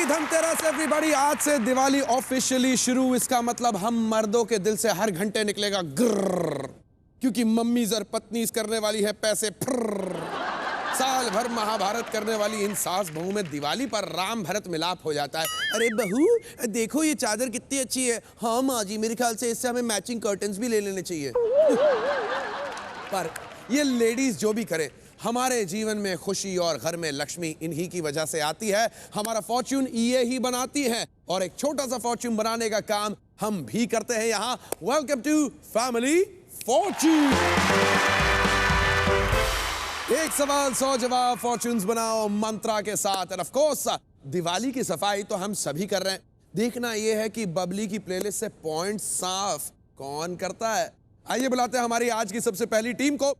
Dhanteras everybody. आज से Diwali officially शुरू। इसका मतलब हम मर्दों के दिल से हर घंटे निकलेगा ग्रर, क्योंकि मम्मी जर पत्नी करने वाली है पैसे फ्रर। साल भर महाभारत करने वाली इन सास बहू में दिवाली पर राम भरत मिलाप हो जाता है। अरे बहू देखो ये चादर कितनी अच्छी है। हाँ माँ जी, मेरे ख्याल से इससे हमें मैचिंग कर्टन्स भी ले लेने चाहिए। पर ये लेडीज जो भी करे, हमारे जीवन में खुशी और घर में लक्ष्मी इन्हीं की वजह से आती है। हमारा फॉर्च्यून ये ही बनाती है और एक छोटा सा फॉर्च्यून बनाने का काम हम भी करते हैं यहाँ। Welcome to family fortune. एक सवाल 100 जवाब, फॉर्च्यून्स बनाओ मंत्रा के साथ। और ऑफ कोर्स दिवाली की सफाई तो हम सभी कर रहे हैं। देखना यह है कि बबली की प्लेलिस्ट से पॉइंट साफ कौन करता है। आइए बुलाते हैं हमारी आज की सबसे पहली टीम को।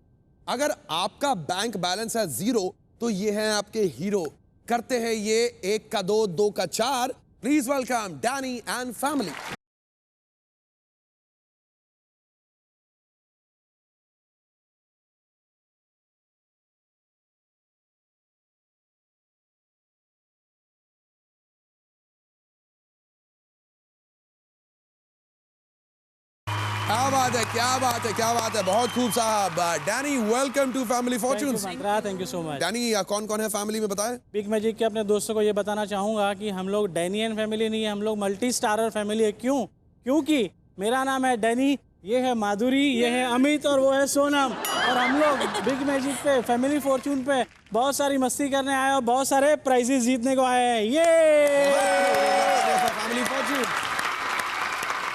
अगर आपका बैंक बैलेंस है 0 तो ये है आपके हीरो। करते हैं ये 1 का 2, 2 का 4। Please welcome Danny and family. क्या बात है, क्या बात है, क्या बात है, बहुत खूब साहब। Danny welcome to family fortunes. Thank you so much. Danny कौन कौन है फैमिली में बताएं। बिग मैजिक के अपने दोस्तों को ये बताना चाहूंगा कि हम लोग डैनियन फैमिली नहीं है, हम लोग मल्टी स्टारर फैमिली है। क्यों? क्योंकि मेरा नाम है डैनी, ये है माधुरी, ये है अमित और वो है सोनम। और हम लोग बिग मैजिक पे फैमिली फॉर्च्यून पे बहुत सारी मस्ती करने आए और बहुत सारे प्राइजेस जीतने को आए हैं। ये फैमिली फॉर्च्यून।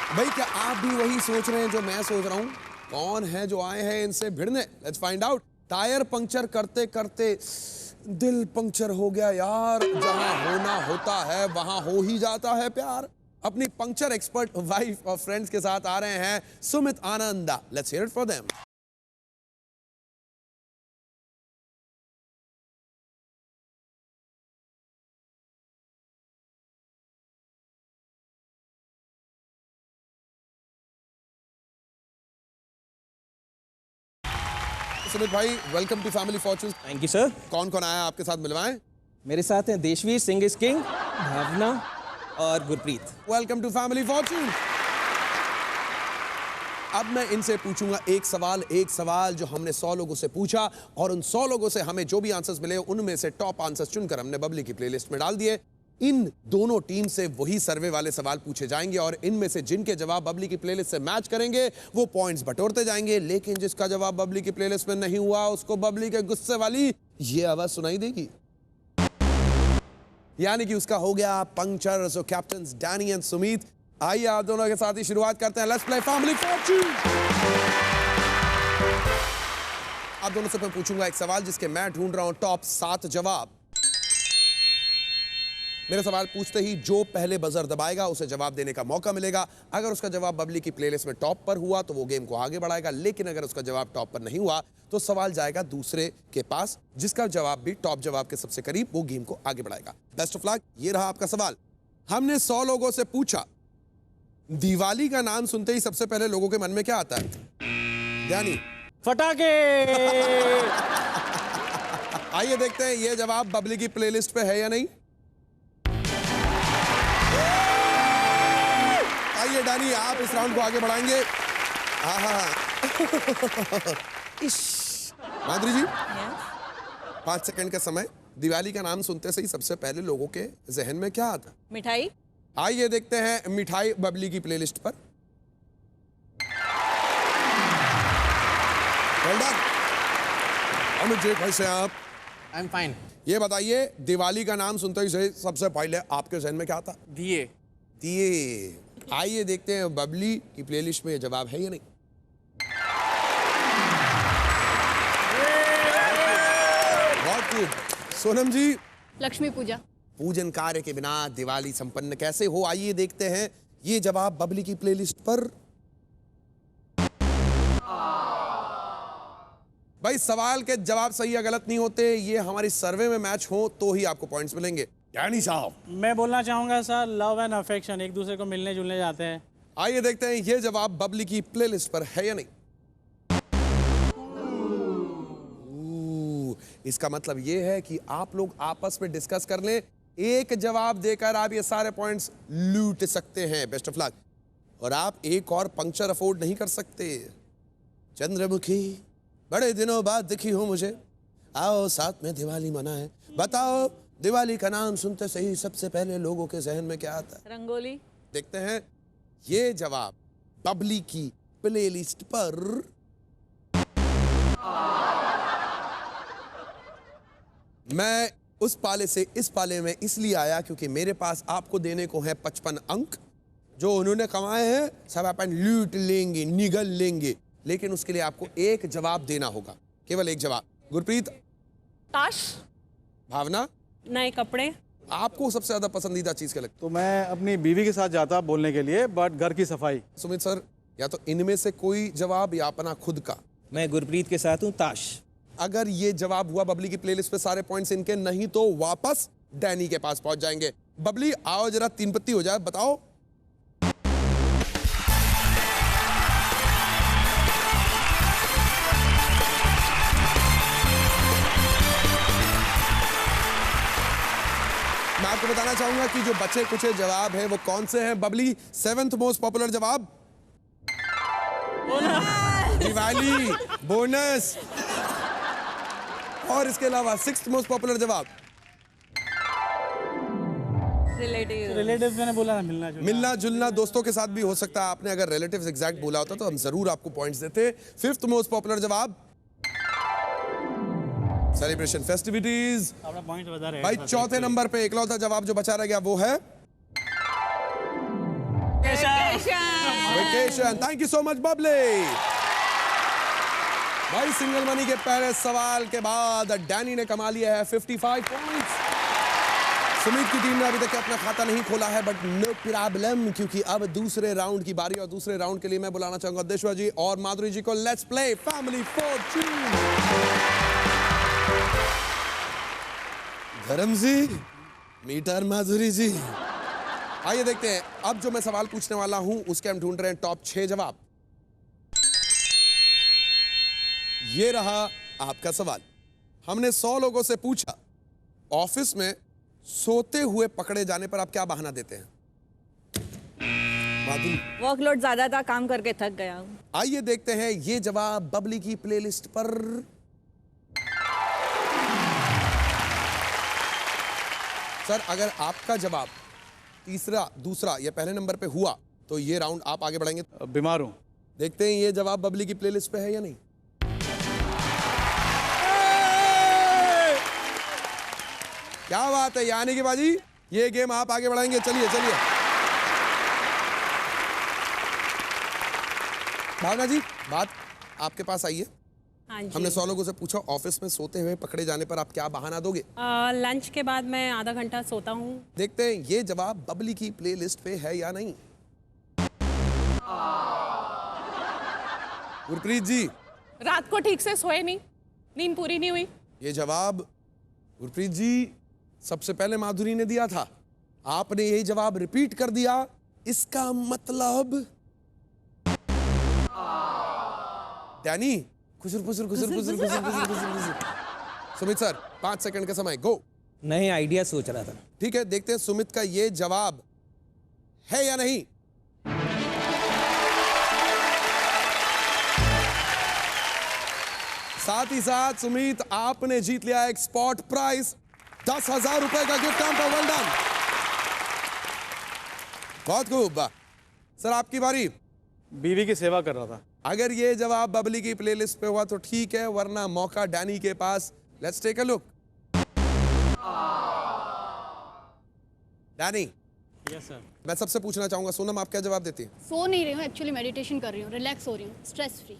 भाई क्या आप भी वही सोच रहे हैं जो मैं सोच रहा हूँ? कौन है जो आए हैं इनसे भिड़ने? Let's find out. Tyre puncture करते करते दिल पंक्चर हो गया यार। जहां होना होता है वहां हो ही जाता है प्यार। अपनी पंक्चर एक्सपर्ट वाइफ और फ्रेंड्स के साथ आ रहे हैं Sumit Anand. Let's hear it for them. Sumit भाई welcome to family Fortune. Thank you sir. कौन कौन आया आपके साथ, मिलवाएं। मेरे साथ हैं देशवीर सिंह इज किंग, भावना और Gurpreet. Welcome to family Fortune. अब मैं इनसे पूछूंगा एक सवाल जो हमने 100 लोगों से पूछा और उन 100 लोगों से हमें जो भी आंसर्स मिले उनमें से टॉप आंसर्स चुनकर हमने बबली की प्लेलिस्ट में डाल दिए। इन दोनों टीम से वही सर्वे वाले सवाल पूछे जाएंगे और इनमें से जिनके जवाब बबली की प्लेलिस्ट से मैच करेंगे वो पॉइंट्स बटोरते जाएंगे। लेकिन जिसका जवाब बबली की प्लेलिस्ट में नहीं हुआ उसको बबली के गुस्से वाली ये आवाज सुनाई देगी, यानी कि उसका हो गया puncture. So captains Danny and Sumit, आइए आप दोनों के साथ ही शुरुआत करते हैं। Let's play family Fortune. आप दोनों से मैं पूछूंगा एक सवाल जिसके मैं ढूंढ रहा हूं टॉप 7 जवाब। मेरे सवाल पूछते ही जो पहले बजर दबाएगा उसे जवाब देने का मौका मिलेगा। अगर उसका जवाब बबली की प्लेलिस्ट में टॉप पर हुआ तो वो गेम को आगे बढ़ाएगा, लेकिन अगर उसका जवाब टॉप पर नहीं हुआ तो सवाल जाएगा दूसरे के पास जिसका जवाब भी टॉप जवाब के सबसे करीब, वो गेम को आगे बढ़ाएगा। Best of luck. ये रहा आपका सवाल। हमने 100 लोगों से पूछा दिवाली का नाम सुनते ही सबसे पहले लोगों के मन में क्या आता है? यानी फटाके। आइए देखते हैं ये जवाब बबली की प्लेलिस्ट पे है या नहीं। आइए डैनी आप इस राउंड को आगे बढ़ाएंगे। माधुरी जी 5 सेकंड का समय। दिवाली का नाम सुनते से ही सबसे पहले लोगों के जहन में क्या आता? मिठाई। आइए देखते हैं मिठाई बबली की प्लेलिस्ट पर। Well done. अमित जी कैसे हैं आप? I am fine. ये बताइए दिवाली का नाम सुनते ही सबसे पहले आपके जहन में क्या आता? दिए। दिए। आइए देखते हैं बबली की प्लेलिस्ट में ये जवाब है या नहीं। बहुत खूब। सोनम जी लक्ष्मी पूजा। पूजन कार्य के बिना दिवाली संपन्न कैसे हो? आइए देखते हैं ये जवाब बबली की प्लेलिस्ट पर। भाई सवाल के जवाब सही या गलत नहीं होते, ये हमारी सर्वे में मैच हो तो ही आपको पॉइंट्स मिलेंगे। डैनी साहब मैं बोलना चाहूंगा सर, लव एंड अफेक्शन, एक दूसरे को मिलने जुलने जाते हैं। आइए देखते हैं ये जवाब बबली की प्लेलिस्ट पर है या नहीं। इसका मतलब ये है कि आप लोग आपस में डिस्कस कर लें एक जवाब देकर आप ये सारे पॉइंट्स लूट सकते हैं। Best of luck. और आप एक और पंक्चर अफोर्ड नहीं कर सकते। चंद्रमुखी, बड़े दिनों बाद दिखी हो मुझे, आओ साथ में दिवाली मनाएं। बताओ, दिवाली का नाम सुनते सही सबसे पहले लोगों के जहन में क्या आता है? रंगोली। देखते हैं ये जवाब बबली की प्लेलिस्ट पर मैं उस पाले से इस पाले में इसलिए आया क्योंकि मेरे पास आपको देने को है 55 अंक जो उन्होंने कमाए हैं, सब अपन लूट लेंगे, निगल लेंगे, लेकिन उसके लिए आपको एक जवाब देना होगा, केवल एक जवाब। गुरप्रीत। ताश। भावना। नए कपड़े। आपको सबसे ज्यादा पसंदीदा चीज क्या लगती तो मैं अपनी बीवी के साथ जाता बोलने के लिए, बट घर की सफाई। है? सुमित सर, या तो इनमें से कोई जवाब या अपना खुद का। मैं गुरप्रीत के साथ हूँ, ताश। अगर ये जवाब हुआ बबली की प्लेलिस्ट पे सारे पॉइंट्स इनके, नहीं तो वापस डैनी के पास पहुंच जाएंगे। बबली आओ जरा 3 पत्ती हो जाए, बताओ। मैं आपको बताना चाहूंगा कि जो बचे कुछ जवाब है वो कौन से हैं। बबली 7th मोस्ट पॉपुलर जवाब दिवाली, बोनस। और इसके अलावा 6th मोस्ट पॉपुलर जवाब रिलेटिव मैंने बोला ना, मिलना जुलना। मिलना जुलना दोस्तों के साथ भी हो सकता है। आपने अगर रिलेटिव्स एग्जैक्ट बोला होता तो हम जरूर आपको पॉइंट्स देते। 5th मोस्ट पॉपुलर जवाब सेलिब्रेशन फेस्टिविटीज। अपना पॉइंट बता रहे भाई 4थे नंबर पे इकलौता जवाब जो बचा रह गया वो है vacation. Thank you so much Babli. भाई सिंगल मनी के पहले सवाल के बाद डैनी ने कमा लिया है 55 पॉइंट्स। सुमित की टीम ने अभी तक अपना खाता नहीं खोला है, बट नो प्रॉब्लम, क्योंकि अब दूसरे राउंड की बारी और दूसरे राउंड के लिए मैं बुलाना चाहूंगा दिशवा जी और माधुरी जी को। Let's play family Fortune. धर्म जी, मीटर माधुरी जी, आइए देखते हैं अब जो मैं सवाल पूछने वाला हूं उसके हम ढूंढ रहे हैं टॉप 6 जवाब। ये रहा आपका सवाल। हमने 100 लोगों से पूछा, ऑफिस में सोते हुए पकड़े जाने पर आप क्या बहाना देते हैं? माधुरी। वर्कलोड ज्यादा था, काम करके थक गया हूँ। आइए देखते हैं ये जवाब बबली की प्लेलिस्ट पर। सर, अगर आपका जवाब तीसरा, दूसरा या पहले नंबर पे हुआ तो ये राउंड आप आगे बढ़ेंगे। बीमार हूँ। देखते हैं ये जवाब बबली की प्लेलिस्ट पे है या नहीं। क्या बात है, यानी कि बाजी ये गेम आप आगे बढ़ाएंगे। चलिए चलिए भावना जी, बात आपके पास आई है। हाँ जी। हमने 100 लोगों से पूछा, ऑफिस में सोते हुए पकड़े जाने पर आप क्या बहाना दोगे? लंच के बाद मैं आधा घंटा सोता हूँ। देखते हैं ये जवाब बबली की प्लेलिस्ट पे है या नहीं। गुरप्रीत जी। रात को ठीक से सोए नहीं, नींद पूरी नहीं हुई। ये जवाब गुरप्रीत जी सबसे पहले माधुरी ने दिया था, आपने यही जवाब रिपीट कर दिया। इसका मतलब डैनी खुसर खुसर खुसर खुसर खुसर खुसर खुसर खुसर। सुमित सर 5 सेकंड का समय, गो। नए आइडिया सोच रहा था। ठीक है, देखते हैं सुमित का ये जवाब है या नहीं। साथ ही साथ सुमित आपने जीत लिया एक स्पॉट प्राइस 10,000 रुपए का गिफ्ट हैम्पर। वेल डन, बहुत खूब। सर आपकी बारी। बीवी की सेवा कर रहा था। अगर ये जवाब बबली की प्लेलिस्ट पे हुआ तो ठीक है, वरना मौका डैनी के पास। Let's take a look. Danny. Yes sir. मैं सबसे पूछना चाहूंगा, सोनम आप क्या जवाब देती हैं? सो नहीं रही हूँ, एक्चुअली मेडिटेशन कर रही हूँ, रिलैक्स हो रही हूँ, स्ट्रेस फ्री।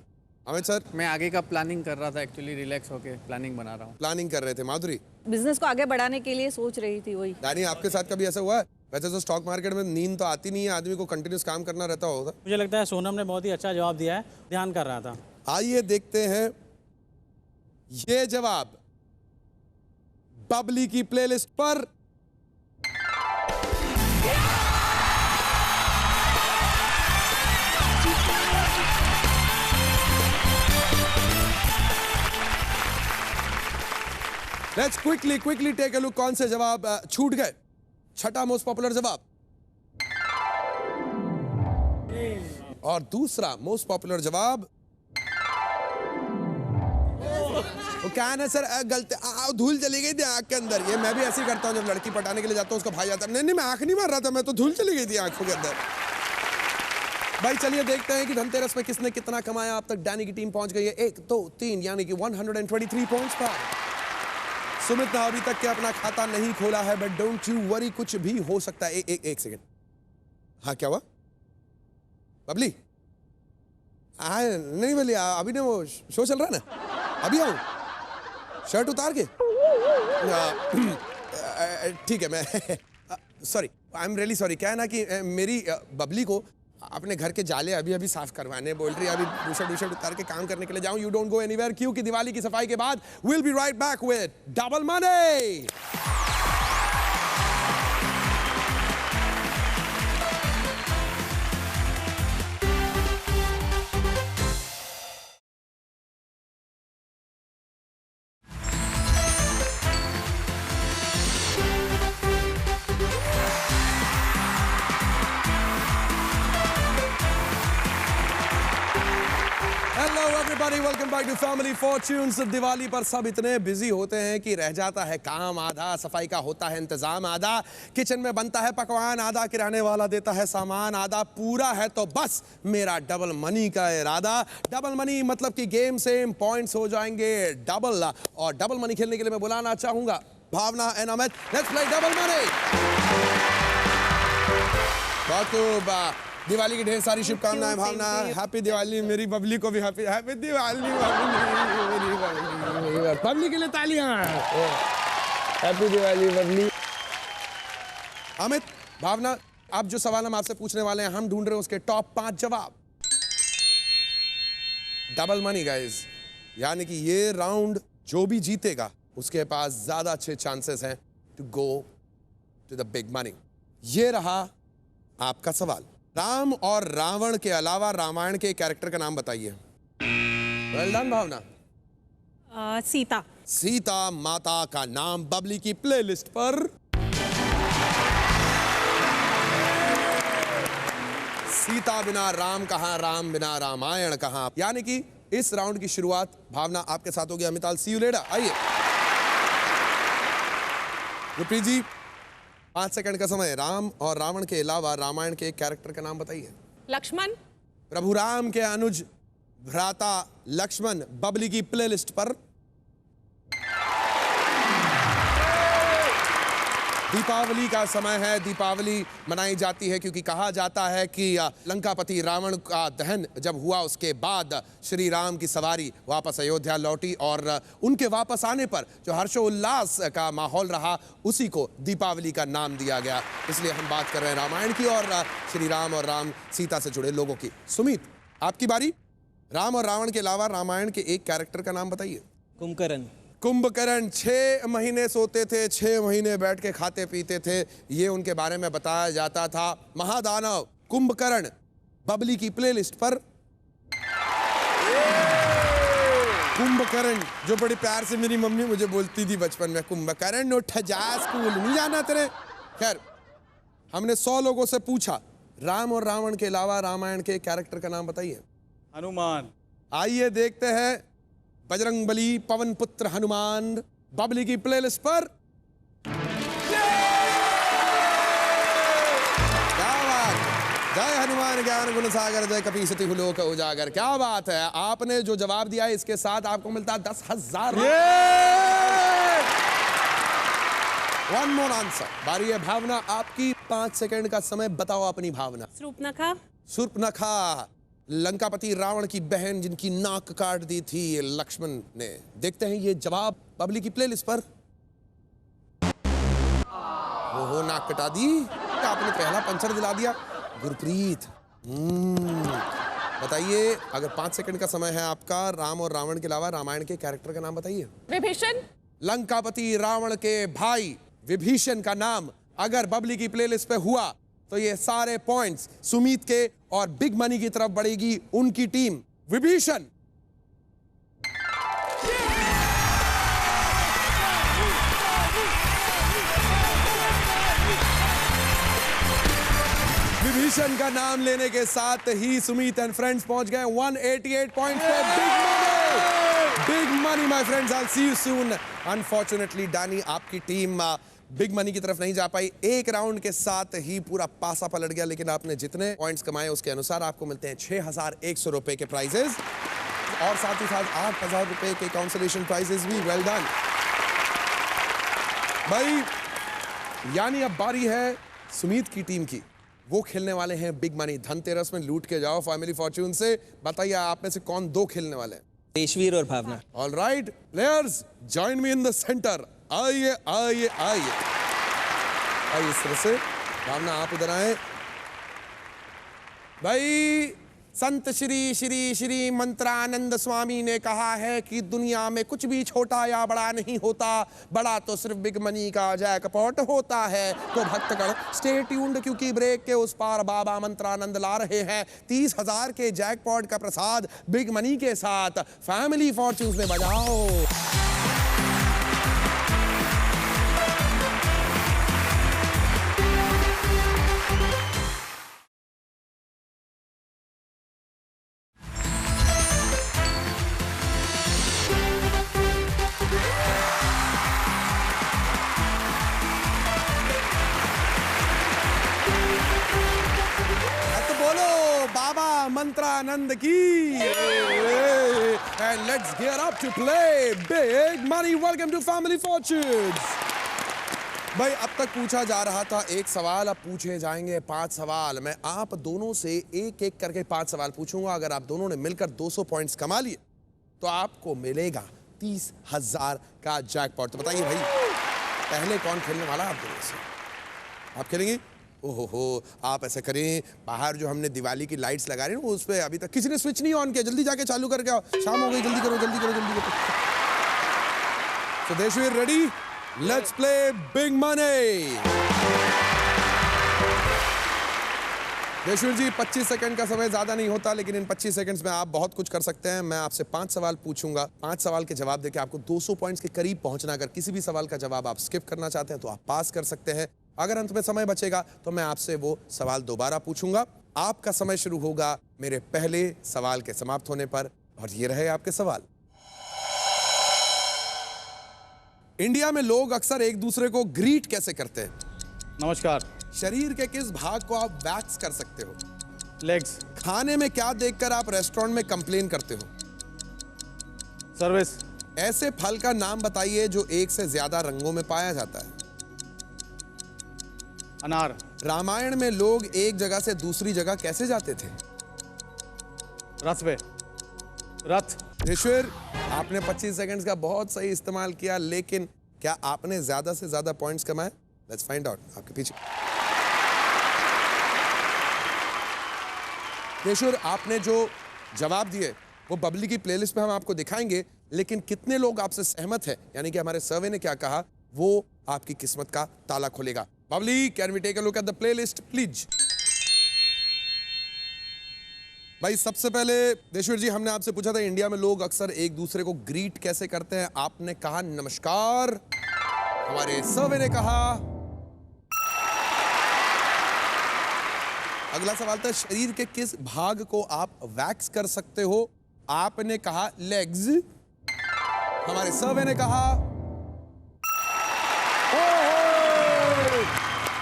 अमित सर। मैं आगे का प्लानिंग कर रहा था, एक्चुअली रिलैक्स होके प्लानिंग बना रहा हूँ। प्लानिंग कर रहे थे। माधुरी। बिजनेस को आगे बढ़ाने के लिए सोच रही थी वही। डैनी आपके साथ कभी ऐसा हुआ है? वैसे तो स्टॉक मार्केट में नींद तो आती नहीं है, आदमी को कंटिन्यूस काम करना रहता होगा। मुझे लगता है सोनम ने बहुत ही अच्छा जवाब दिया है, ध्यान कर रहा था। आइए देखते हैं ये जवाब बबली की प्लेलिस्ट पर। Let's quickly take a look कौन से जवाब छूट गए। छठा मोस्ट पॉपुलर जवाब। और दूसरा मोस्ट पॉपुलर जवाब वो क्या है ना सर, गलती धूल चली गई थी आंख के अंदर। ये मैं भी ऐसे ही करता हूँ, जब लड़की पटाने के लिए जाता हूँ उसका भाई आता है, नहीं मैं आंख नहीं मार रहा था, मैं तो धूल चली गई थी आंखों के अंदर। भाई चलिए देखते हैं कि धनतेरस में किसने कितना कमाया। अब तक डैनी की टीम पहुंच गई है 1, 2, 3 यानी कि 123 पॉइंट्स पर। सुमित ने अभी तक के अपना खाता नहीं खोला है, बट डोंट यू वरी, कुछ भी हो सकता है। एक सेकेंड, हाँ क्या हुआ बबली? नहीं बबली, अभी ना वो शो चल रहा है ना, अभी आऊं शर्ट उतार के? ठीक है, मैं sorry, I am really sorry. क्या है ना कि मेरी बबली को अपने घर के जाले अभी अभी साफ करवाने बोल रही है, अभी दूसरा उतार के काम करने के लिए जाऊं। यू डोंट गो एनीवेयर, क्योंकि दिवाली की सफाई के बाद will be right back with double money. Welcome back to family fortunes. Diwali पर सब इतने बिजी होते हैं कि रह जाता है काम आधा, सफाई का होता है इंतजाम आधा, किचन में बनता है पकवान आधा, किराने वाला देता है सामान आधा, पूरा है तो बस मेरा डबल मनी का इरादा। डबल मनी मतलब कि गेम सेम, पॉइंट्स हो जाएंगे डबल। और डबल मनी खेलने के लिए मैं बुलाना चाहूंगा Bhavna and Amit. Let's play double money. बहुत दिवाली की ढेर सारी शुभकामनाएं भावना। हैप्पी दिवाली मेरी बबली को भी हैप्पी दिवाली बबली के लिए तालियां। हैप्पी दिवाली बबली। अमित, भावना, अब जो सवाल हम आपसे पूछने वाले हैं हम ढूंढ रहे हैं उसके टॉप 5 जवाब। डबल मनी गाइस, यानी कि ये राउंड जो भी जीतेगा उसके पास ज्यादा अच्छे चांसेस हैं to go to the big money. ये रहा आपका सवाल। राम और रावण के अलावा रामायण के कैरेक्टर का नाम बताइए। वेल डन भावना। सीता। सीता माता का नाम बबली की प्लेलिस्ट पर। सीता बिना राम कहां, राम बिना रामायण कहां। यानी कि इस राउंड की शुरुआत भावना आपके साथ होगी। अमिताल, सी यू लेटर। आइए गुरप्रीत जी, 5 सेकंड का समय। राम और रावण के अलावा रामायण के कैरेक्टर का नाम बताइए। लक्ष्मण। प्रभु राम के अनुज भ्राता लक्ष्मण बबली की प्लेलिस्ट पर। दीपावली का समय है, दीपावली मनाई जाती है क्योंकि कहा जाता है कि लंकापति रावण का दहन जब हुआ उसके बाद श्री राम की सवारी वापस अयोध्या लौटी और उनके वापस आने पर जो हर्षोल्लास का माहौल रहा उसी को दीपावली का नाम दिया गया। इसलिए हम बात कर रहे हैं रामायण की और श्री राम और राम सीता से जुड़े लोगों की। सुमित, आपकी बारी। राम और रावण के अलावा रामायण के एक कैरेक्टर का नाम बताइए। कुंभकर्ण। कुंभकर्ण 6 महीने सोते थे, 6 महीने बैठ के खाते पीते थे, ये उनके बारे में बताया जाता था। महादानव कुंभकर्ण बबली की प्लेलिस्ट पर। कुंभकर्ण जो बड़े प्यार से मेरी मम्मी मुझे बोलती थी बचपन में, कुंभकर्ण उठ जा स्कूल नहीं जाना तेरे। खैर, हमने 100 लोगों से पूछा राम और रावण के अलावा रामायण के कैरेक्टर का नाम बताइए। हनुमान। आइए देखते हैं बजरंगबली पवन पुत्र हनुमान बबली की प्लेलिस्ट पर। क्या बात, जय हनुमान ज्ञान गुण सागर, जय कपी सती लोक उजागर। क्या बात है, आपने जो जवाब दिया है इसके साथ आपको मिलता है 10,000। One more answer. बारी है भावना आपकी, 5 सेकंड का समय। बताओ अपनी भावना। सूर्पनखा। सूर्पनखा लंकापति रावण की बहन जिनकी नाक काट दी थी लक्ष्मण ने। देखते हैं ये जवाब बबली की प्लेलिस्ट पर। ओहो, नाक कटा दी, आपने पहला पंचर दिला दिया। गुरप्रीत, बताइए, अगर 5 सेकंड का समय है आपका, राम और रावण के अलावा रामायण के कैरेक्टर का नाम बताइए। विभीषण। लंकापति रावण के भाई विभीषण का नाम अगर बबली की प्लेलिस्ट पे हुआ तो ये सारे पॉइंट्स सुमित के और बिग मनी की तरफ बढ़ेगी उनकी टीम। विभीषण कंपटीशन का नाम लेने के साथ ही सुमित एंड फ्रेंड्स पहुंच गए 188 पॉइंट्स पे। Big money my friends, I will see you soon. Unfortunately Danny, आपकी टीम बिग मनी की तरफ नहीं जा पाई। एक राउंड के साथ ही पूरा पासा पलट गया, लेकिन आपने जितने पॉइंट्स कमाए उसके अनुसार आपको मिलते हैं 6,100 रुपए के प्राइजेस और साथ ही साथ 8,000 रुपए के काउंसलेशन प्राइजेस भी। वेल डन भाई। यानी अब बारी है सुमित की टीम की। वो खेलने वाले हैं बिग मनी। धनतेरस में लूट के जाओ फैमिली फॉर्च्यून से। बताइए आप में से कौन दो खेलने वाले हैं? देशवीर और Bhavna. All right players, join me in the centre. आइए आइए आइए आइए इस तरह से। भावना आप उधर आए। भाई संत श्री श्री श्री मंत्रानंद स्वामी ने कहा है कि दुनिया में कुछ भी छोटा या बड़ा नहीं होता, बड़ा तो सिर्फ बिग मनी का जैकपॉट होता है। तो भक्तगण स्टे ट्यून्ड, क्योंकि ब्रेक के उस पार बाबा मंत्रानंद ला रहे हैं 30,000 के जैकपॉट का प्रसाद बिग मनी के साथ। फैमिली फॉर्च्यून्स में बजाओ। मंत्रानंद की। And let's gear up to play big money. Welcome to Family Fortunes. भाई अब तक पूछा जा रहा था एक सवाल, अब पूछे जाएंगे 5 सवाल। मैं आप दोनों से एक एक करके 5 सवाल पूछूंगा। अगर आप दोनों ने मिलकर 200 पॉइंट्स कमा लिए तो आपको मिलेगा 30,000 का जैकपॉट। तो बताइए भाई, पहले कौन खेलने वाला आप दोनों से? आप खेलेंगे? ओहो, आप ऐसा करें, बाहर जो हमने दिवाली की लाइट्स लगा रही हैं उस पे अभी तक किसी ने स्विच नहीं ऑन किया, जल्दी जाके चालू करके आओ। शाम हो गई, जल्दी करो जल्दी करो जल्दी करो। So Deshveer ready? Let's play big money. Deshveer ji 25 second का समय ज्यादा नहीं होता, लेकिन इन 25 सेकंड्स में आप बहुत कुछ कर सकते हैं। मैं आपसे 5 सवाल पूछूंगा, 5 सवाल के जवाब देके आपको 200 पॉइंट्स के करीब पहुंचना। अगर किसी भी सवाल का जवाब आप स्किप करना चाहते हैं तो आप पास कर सकते हैं। अगर अंत में समय बचेगा तो मैं आपसे वो सवाल दोबारा पूछूंगा। आपका समय शुरू होगा मेरे पहले सवाल के समाप्त होने पर, और ये रहे आपके सवाल। इंडिया में लोग अक्सर एक दूसरे को ग्रीट कैसे करते हैं? नमस्कार। शरीर के किस भाग को आप वैक्स कर सकते हो? लेग्स। खाने में क्या देखकर आप रेस्टोरेंट में कंप्लेन करते हो? सर्विस। ऐसे फल का नाम बताइए जो एक से ज्यादा रंगों में पाया जाता है। अनार। रामायण में लोग एक जगह से दूसरी जगह कैसे जाते थे? रथ पे। रथ। ऋषिर, आपने 25 सेकंड्स का बहुत सही इस्तेमाल किया, लेकिन क्या आपने ज्यादा से ज्यादा पॉइंट्स कमाए? Let's find out. आपके पीछे ऋषिर, आपने जो जवाब दिए वो बबली की प्लेलिस्ट पे हम आपको दिखाएंगे, लेकिन कितने लोग आपसे सहमत हैं, यानी कि हमारे सर्वे ने क्या कहा, वो आपकी किस्मत का ताला खोलेगा। Babli, can we take a look at the playlist please? भाई सबसे पहले देशवीर जी, हमने आपसे पूछा था इंडिया में लोग अक्सर एक दूसरे को ग्रीट कैसे करते हैं। आपने कहा नमस्कार। हमारे सर्वे ने कहा। अगला सवाल था शरीर के किस भाग को आप वैक्स कर सकते हो? आपने कहा लेग्स। हमारे सर्वे ने कहा।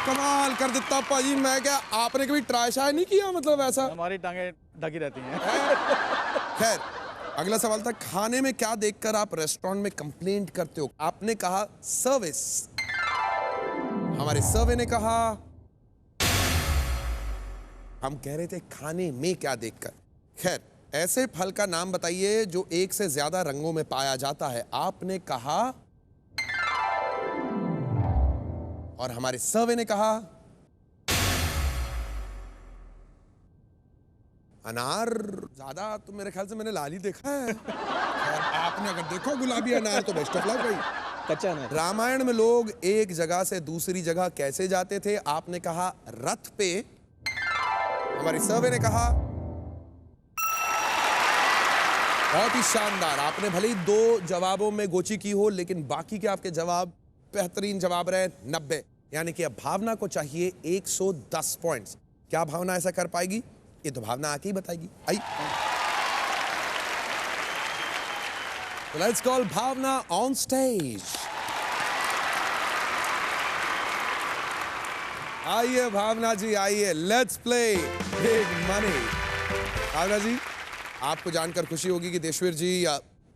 कमाल कर देता भाई। मैं क्या, आपने कभी ट्राई शाय नहीं किया? मतलब ऐसा हमारी टांगे ढकी रहती हैं। खैर, अगला सवाल था खाने में क्या देखकर आप रेस्टोरेंट में कंप्लेंट करते हो? आपने कहा सर्विस। हमारे सर्वे ने कहा। हम कह रहे थे खाने में क्या देखकर। खैर, ऐसे फल का नाम बताइए जो एक से ज्यादा रंगों में पाया जाता है। आपने कहा, और हमारे सर्वे ने कहा अनार। ज्यादा तो मेरे ख्याल से मैंने लाल ही देखा है। आपने अगर देखो गुलाबी अनार तो बेस्ट ऑफ लक भाई। कच्चा अनार। रामायण में लोग एक जगह से दूसरी जगह कैसे जाते थे? आपने कहा रथ पे। हमारी सर्वे ने कहा। बहुत ही शानदार। आपने भले ही 2 जवाबों में गोची की हो, लेकिन बाकी के आपके जवाब बेहतरीन जवाब रहे। 90, यानी कि अब भावना को चाहिए 110 पॉइंट्स। क्या भावना ऐसा कर पाएगी? ये तो भावना आके ही बताएगी। आई, let's call Bhavna on stage. आइए भावना जी, आइए, let's play big money. Bhavna ji, आपको जानकर खुशी होगी कि देशवीर जी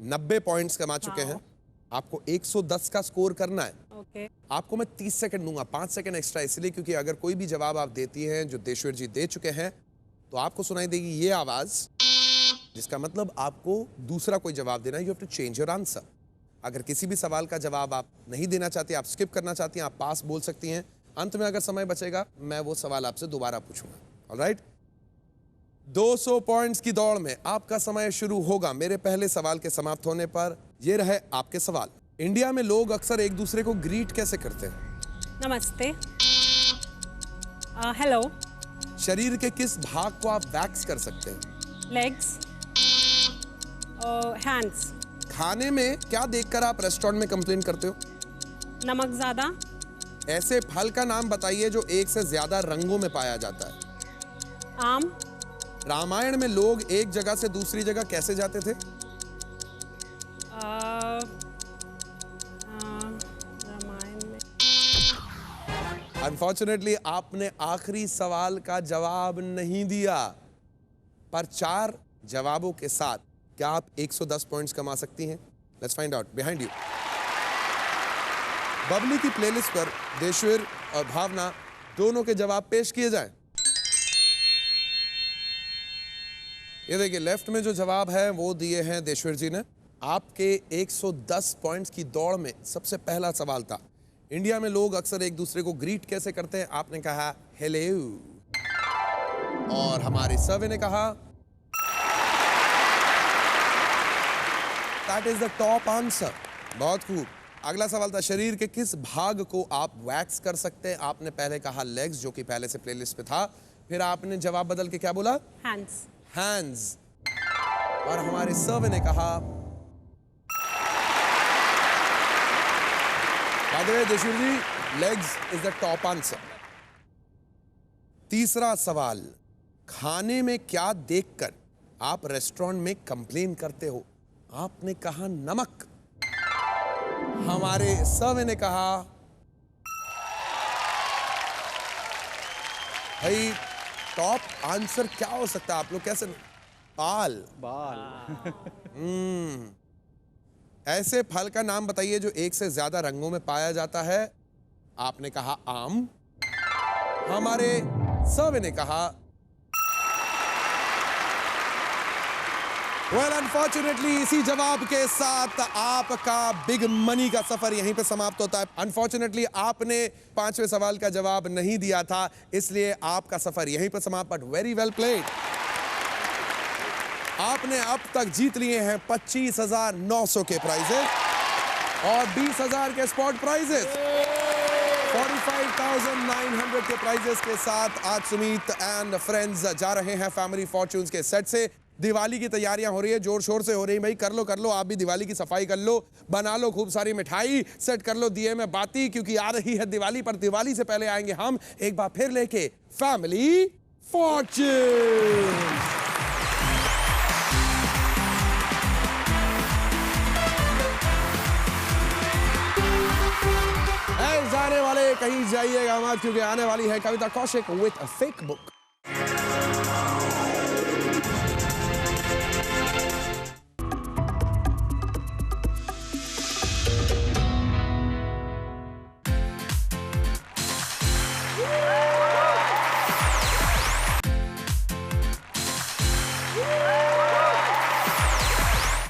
90 पॉइंट्स कमा चुके हैं। आपको 110 का स्कोर करना है। ओके। आपको मैं 30 सेकंड दूंगा, 5 सेकंड एक्स्ट्रा, इसलिए क्योंकि अगर कोई भी जवाब आप देती हैं जो देशवीर जी दे चुके हैं तो आपको सुनाई देगी ये आवाज, जिसका मतलब आपको दूसरा कोई जवाब देना है। You have to change your answer. अगर किसी भी सवाल का जवाब आप नहीं देना चाहती, आप स्किप करना चाहती हैं, आप पास बोल सकती हैं। अंत में अगर समय बचेगा मैं वो सवाल आपसे दोबारा पूछूंगा। ऑलराइट, 200 पॉइंट्स की दौड़ में आपका समय शुरू होगा मेरे पहले सवाल के समाप्त होने पर। ये रहे आपके सवाल। इंडिया में लोग अक्सर एक दूसरे को ग्रीट कैसे करते हैं? नमस्ते। हेलो। शरीर के किस भाग को आप वैक्स कर सकते हैं? लेग्स। हैंड्स। खाने में क्या देखकर आप रेस्टोरेंट में कंप्लेन करते हो? नमक ज़्यादा। ऐसे फल का नाम बताइए जो एक से ज्यादा रंगों में पाया जाता है। आम। रामायण में लोग एक जगह से दूसरी जगह कैसे जाते थे? रामायण में। अनफॉर्चुनेटली आपने आखिरी सवाल का जवाब नहीं दिया, पर 4 जवाबों के साथ क्या आप 110 पॉइंट्स कमा सकती हैं? Let's find out behind you. Babli की प्लेलिस्ट पर देशवीर और भावना दोनों के जवाब पेश किए जाएं। ये देखिए, लेफ्ट में जो जवाब है वो दिए हैं देशवीर जी ने। आपके 110 पॉइंट्स की दौड़ में सबसे पहला सवाल था, इंडिया में लोग अक्सर एक दूसरे को ग्रीट कैसे करते हैं? आपने कहा हेलो, और हमारे सर्वे ने कहा that is the top answer. बहुत खूब। अगला सवाल था, शरीर के किस भाग को आप वैक्स कर सकते हैं? आपने पहले कहा लेग्स, जो कि पहले से प्लेलिस्ट पे था। फिर आपने जवाब बदल के क्या बोला? हैंड्स। हैंड्स। और हमारे सर्वे ने कहा, by the way Deshveer ji, legs is the top answer. तीसरा सवाल, खाने में क्या देखकर आप रेस्टोरेंट में कंप्लेन करते हो? आपने कहा नमक। हमारे सर्वे ने कहा भाई टॉप आंसर क्या हो सकता है? आप लोग कैसे? बाल। ऐसे फल का नाम बताइए जो एक से ज्यादा रंगों में पाया जाता है। आपने कहा आम। हमारे सर्वे ने कहा वेल, अनफॉर्चुनेटली इसी जवाब के साथ आपका बिग मनी का सफर यहीं पे समाप्त होता है। अनफॉर्चुनेटली आपने 5वें सवाल का जवाब नहीं दिया था, इसलिए आपका सफर यहीं पे समाप्त, बट वेरी वेल प्लेड। आपने अब तक जीत लिए हैं 25,900 के प्राइजेस और 20,000 के स्पॉट प्राइजेस। 45,900 के प्राइजेस के साथ आज सुमीत एंड फ्रेंड्स जा रहे हैं फैमिली फॉर्च्यून्स के सेट से। दिवाली की तैयारियां हो रही है, जोर शोर से हो रही है। भाई कर लो आप भी दिवाली की सफाई कर लो, बना लो खूब सारी मिठाई, सेट कर लो दिए में बाती, क्योंकि आ रही है दिवाली। पर दिवाली से पहले आएंगे हम एक बार फिर लेके फैमिली फॉर्च्यून। जाने वाले कहीं जाइएगा मत, क्योंकि आने वाली है Kavita Kaushik with a fake book.